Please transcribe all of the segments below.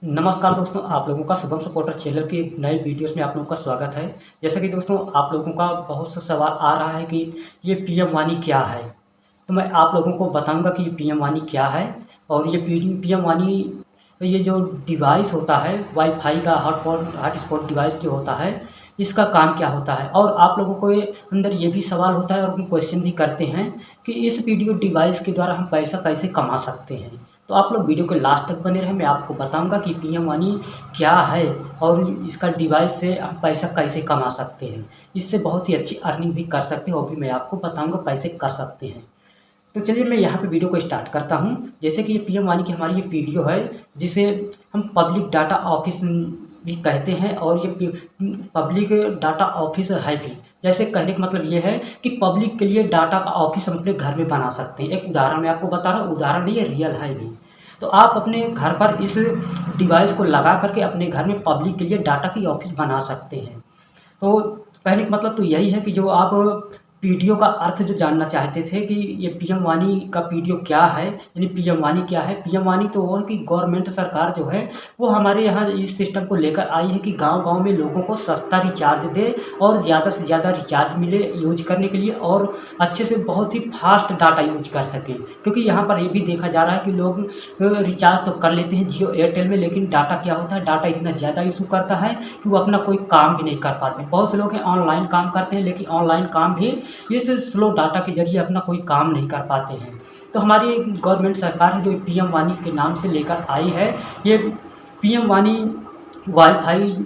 नमस्कार दोस्तों, आप लोगों का शुभम सपोर्टर चैनल की एक नई वीडियोस में आप लोगों का स्वागत है। जैसा कि दोस्तों आप लोगों का बहुत सा सवाल आ रहा है कि ये पीएम वाणी क्या है। तो मैं आप लोगों को बताऊंगा कि ये पीएम वाणी क्या है। और ये पीएम वाणी ये जो डिवाइस होता है वाईफाई का हॉटस्पॉट डिवाइस जो होता है, इसका काम क्या होता है। और आप लोगों को अंदर ये भी सवाल होता है और क्वेश्चन भी करते हैं कि इस वीडियो डिवाइस के द्वारा हम पैसा कैसे कमा सकते हैं। तो आप लोग वीडियो के लास्ट तक बने रहें। मैं आपको बताऊंगा कि पीएम वाणी क्या है और इसका डिवाइस से हम पैसा कैसे कमा सकते हैं। इससे बहुत ही अच्छी अर्निंग भी कर सकते हैं, वो भी मैं आपको बताऊंगा कैसे कर सकते हैं। तो चलिए मैं यहाँ पे वीडियो को स्टार्ट करता हूँ। जैसे कि ये पीएम वाणी की हमारी ये वीडियो है, जिसे हम पब्लिक डाटा ऑफिस भी कहते हैं और ये पब्लिक डाटा ऑफिस है भी। जैसे कहने का मतलब ये है कि पब्लिक के लिए डाटा का ऑफिस हम अपने घर में बना सकते हैं। एक उदाहरण मैं आपको बता रहा हूँ, उदाहरण नहीं, ये रियल है भी। तो आप अपने घर पर इस डिवाइस को लगा करके अपने घर में पब्लिक के लिए डाटा की ऑफिस बना सकते हैं। तो कहने का मतलब तो यही है कि जो आप पीडीओ का अर्थ जो जानना चाहते थे कि ये पीएम वाणी का पीडीओ क्या है, यानी पीएम वाणी क्या है। पीएम वाणी तो वो है कि गवर्नमेंट सरकार जो है वो हमारे यहाँ इस सिस्टम को लेकर आई है कि गांव-गांव में लोगों को सस्ता रिचार्ज दे और ज़्यादा से ज़्यादा रिचार्ज मिले यूज करने के लिए, और अच्छे से बहुत ही फास्ट डाटा यूज कर सकें। क्योंकि यहाँ पर ये भी देखा जा रहा है कि लोग रिचार्ज तो कर लेते हैं जियो एयरटेल में, लेकिन डाटा क्या होता है, डाटा इतना ज़्यादा इशू करता है कि वो अपना कोई काम भी नहीं कर पाते। बहुत से लोग हैं ऑनलाइन काम करते हैं, लेकिन ऑनलाइन काम भी इस स्लो डाटा के जरिए अपना कोई काम नहीं कर पाते हैं। तो हमारी गवर्नमेंट सरकार है जो पीएम वाणी के नाम से लेकर आई है। ये पीएम वाणी वाईफाई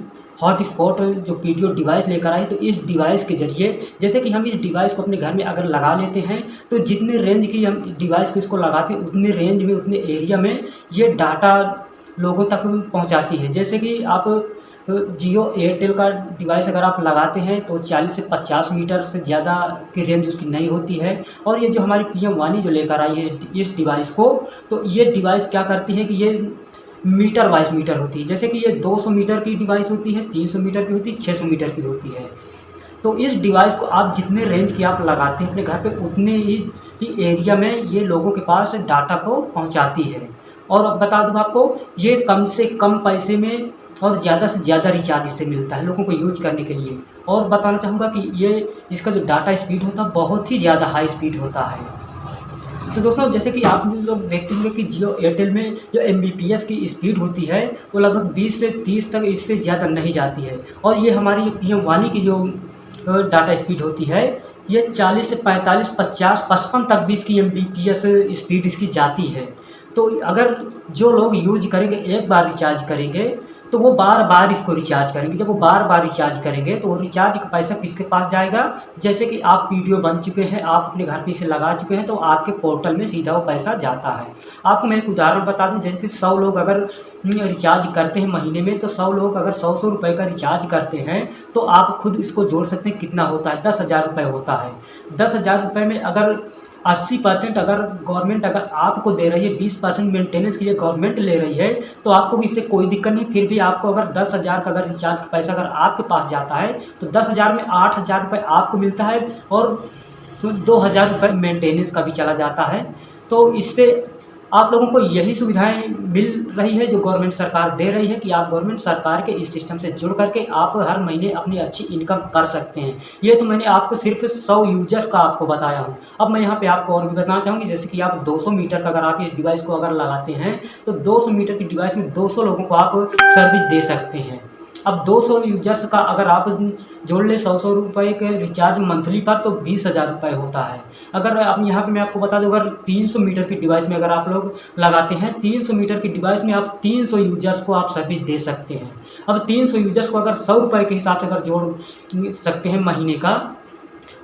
हॉटस्पॉट जो पीडीओ डिवाइस लेकर आई। तो इस डिवाइस के जरिए जैसे कि हम इस डिवाइस को अपने घर में अगर लगा लेते हैं, तो जितने रेंज की हम डिवाइस को इसको लगाते हैं उतने रेंज में, उतने एरिया में ये डाटा लोगों तक पहुंचाती है। जैसे कि आप जियो एयरटेल का डिवाइस अगर आप लगाते हैं तो 40 से 50 मीटर से ज़्यादा की रेंज उसकी नहीं होती है। और ये जो हमारी पीएम वाणी जो लेकर आई है इस डिवाइस को, तो ये डिवाइस क्या करती है कि ये मीटर वाइज मीटर होती है। जैसे कि ये 200 मीटर की डिवाइस होती है, 300 मीटर की होती है, 600 मीटर की होती है। तो इस डिवाइस को आप जितने रेंज की आप लगाते हैं अपने घर पे, उतने ही एरिया में ये लोगों के पास डाटा को पहुंचाती है। और बता दूं आपको, ये कम से कम पैसे में और ज़्यादा से ज़्यादा रिचार्ज इससे मिलता है लोगों को यूज करने के लिए। और बताना चाहूँगा कि ये इसका जो डाटा स्पीड होता है बहुत ही ज़्यादा हाई स्पीड होता है। तो दोस्तों जैसे कि आप लोग देखते होंगे कि जियो एयरटेल में जो एमबीपीएस की स्पीड होती है वो लगभग 20 से 30 तक, इससे ज़्यादा नहीं जाती है। और ये हमारी पीएम वाणी की जो डाटा स्पीड होती है ये 40 से 45, 50, 55 तक भी इसकी एमबीपीएस स्पीड इसकी जाती है। तो अगर जो लोग यूज करेंगे, एक बार रिचार्ज करेंगे तो वो बार बार इसको रिचार्ज करेंगे। जब वो बार बार रिचार्ज करेंगे तो वो रिचार्ज का पैसा किसके पास जाएगा। जैसे कि आप पीडीओ बन चुके हैं, आप अपने घर पे इसे लगा चुके हैं, तो आपके पोर्टल में सीधा वो पैसा जाता है। आपको मैं एक उदाहरण बता दूं, जैसे कि 100 लोग अगर रिचार्ज करते हैं महीने में, तो 100 लोग अगर 100 रुपये का रिचार्ज करते हैं तो आप खुद इसको जोड़ सकते हैं कितना होता है, 10,000 रुपये होता है। 10,000 रुपये में अगर 80% अगर गवर्नमेंट अगर आपको दे रही है, 20% मेंटेनेंस के लिए गवर्नमेंट ले रही है, तो आपको इससे कोई दिक्कत नहीं। फिर भी आपको अगर 10,000 का अगर रिचार्ज का पैसा अगर आपके पास जाता है तो 10,000 में 8,000 रुपये आपको मिलता है और 2,000 रुपये मेंटेनेंस का भी चला जाता है। तो इससे आप लोगों को यही सुविधाएं मिल रही है जो गवर्नमेंट सरकार दे रही है कि आप गवर्नमेंट सरकार के इस सिस्टम से जुड़ करके आप हर महीने अपनी अच्छी इनकम कर सकते हैं। ये तो मैंने आपको सिर्फ 100 यूजर्स का आपको बताया हूँ। अब मैं यहाँ पे आपको और भी बताना चाहूँगी, जैसे कि आप 200 मीटर का अगर आप इस डिवाइस को अगर लगाते हैं तो 200 मीटर की डिवाइस में 200 लोगों को आप सर्विस दे सकते हैं। अब 200 यूजर्स का अगर आप जोड़ ले 100 रुपये के रिचार्ज मंथली पर, तो 20,000 रुपये होता है। अगर आप यहाँ पे मैं आपको बता दूँ, अगर 300 मीटर की डिवाइस में अगर आप लोग लगाते हैं, 300 मीटर की डिवाइस में आप 300 यूजर्स को आप सर्विस दे सकते हैं। अब 300 यूजर्स को अगर 100 रुपये के हिसाब से अगर जोड़ सकते हैं महीने का,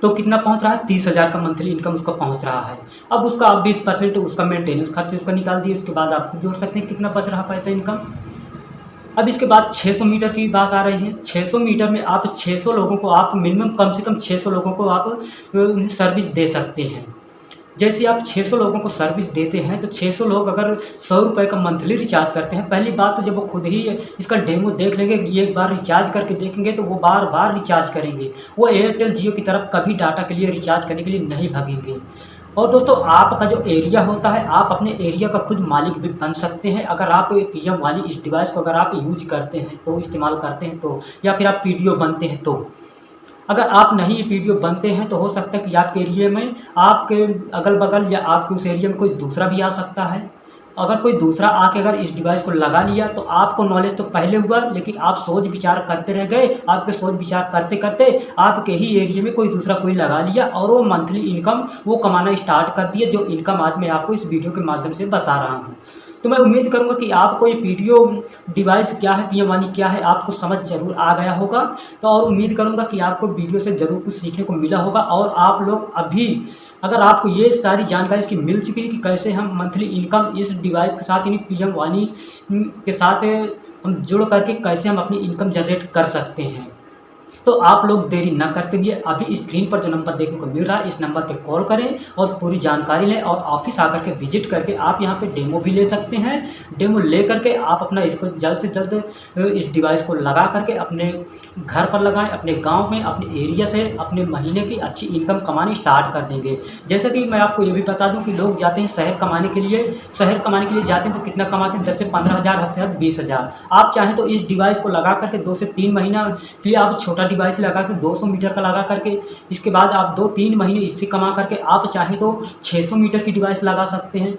तो कितना पहुंच रहा है, 30,000 का मंथली इनकम उसका पहुंच रहा है। अब उसका आप 20% उसका मेंटेनेंस खर्च उसका निकाल दिए, उसके बाद आप जोड़ सकते हैं कितना बच रहा पैसा इनकम। अब इसके बाद 600 मीटर की बात आ रही है। 600 मीटर में आप 600 लोगों को आप मिनिमम कम से कम 600 लोगों को आप उन्हें सर्विस दे सकते हैं। जैसे आप 600 लोगों को सर्विस देते हैं तो 600 लोग अगर 100 रुपये का मंथली रिचार्ज करते हैं, पहली बात तो जब वो खुद ही इसका डेमो देख लेंगे, एक बार रिचार्ज करके देखेंगे तो वो बार बार रिचार्ज करेंगे। वो एयरटेल जियो की तरफ कभी डाटा के लिए रिचार्ज करने के लिए नहीं भागेंगे। और दोस्तों आपका जो एरिया होता है, आप अपने एरिया का खुद मालिक भी बन सकते हैं अगर आप पीएम वाली इस डिवाइस को अगर आप यूज करते हैं तो, इस्तेमाल करते हैं तो, या फिर आप पीडीओ बनते हैं तो। अगर आप नहीं पीडीओ बनते हैं तो हो सकता है कि आपके एरिया में, आपके अगल बगल या आपके उस एरिया में कोई दूसरा भी आ सकता है। अगर कोई दूसरा आके अगर इस डिवाइस को लगा लिया तो आपको नॉलेज तो पहले हुआ, लेकिन आप सोच विचार करते रह गए, आपके सोच विचार करते करते आपके ही एरिया में कोई दूसरा कोई लगा लिया और वो मंथली इनकम वो कमाना स्टार्ट कर दिया, जो इनकम आज मैं आपको इस वीडियो के माध्यम से बता रहा हूँ। तो मैं उम्मीद करूँगा कि आपको ये पीडीओ डिवाइस क्या है, पीएम वानी क्या है, आपको समझ ज़रूर आ गया होगा। तो और उम्मीद करूँगा कि आपको वीडियो से ज़रूर कुछ सीखने को मिला होगा। और आप लोग अभी अगर आपको ये सारी जानकारी इसकी मिल चुकी है कि कैसे हम मंथली इनकम इस डिवाइस के साथ, यानी पीएम वानी के साथ हम जुड़ करके कैसे हम अपनी इनकम जनरेट कर सकते हैं, तो आप लोग देरी न करते हुए अभी स्क्रीन पर जो नंबर देखने को मिल रहा है इस नंबर पे कॉल करें और पूरी जानकारी लें। और ऑफिस आकर के विजिट करके आप यहाँ पे डेमो भी ले सकते हैं। डेमो ले करके आप अपना इसको जल्द से जल्द इस डिवाइस को लगा करके अपने घर पर लगाएं, अपने गांव में, अपने एरिया से अपने महीने की अच्छी इनकम कमानी स्टार्ट कर देंगे। जैसे कि मैं आपको ये भी बता दूँ कि लोग जाते हैं शहर कमाने के लिए, जाते हैं तो कितना कमाते हैं, 10 से 15,000, 10 से 20,000। आप चाहें तो इस डिवाइस को लगा करके 2 से 3 महीना के लिए आप छोटा डिवाइस लगा कर 200 मीटर का लगा करके, इसके बाद आप 2-3 महीने इससे कमा करके आप चाहें तो 600 मीटर की डिवाइस लगा सकते हैं।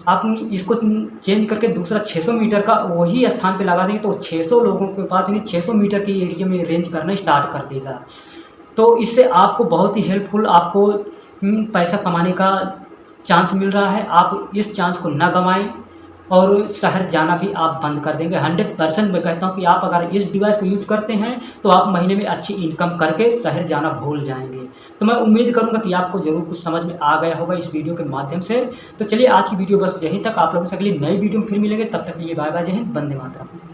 आप इसको चेंज करके दूसरा 600 मीटर का वही स्थान पे लगा देंगे तो 600 लोगों के पास यानी 600 मीटर के एरिया में रेंज करना स्टार्ट कर देगा। तो इससे आपको बहुत ही हेल्पफुल, आपको पैसा कमाने का चांस मिल रहा है। आप इस चांस को ना गंवाएं और शहर जाना भी आप बंद कर देंगे। 100% मैं कहता हूँ कि आप अगर इस डिवाइस को यूज़ करते हैं तो आप महीने में अच्छी इनकम करके शहर जाना भूल जाएंगे। तो मैं उम्मीद करूँगा कि आपको ज़रूर कुछ समझ में आ गया होगा इस वीडियो के माध्यम से। तो चलिए आज की वीडियो बस यहीं तक, आप लोगों से अगली नई वीडियो में फिर मिलेंगे, तब तक के लिए बाय बाय, जय हिंद, वंदे मातरम।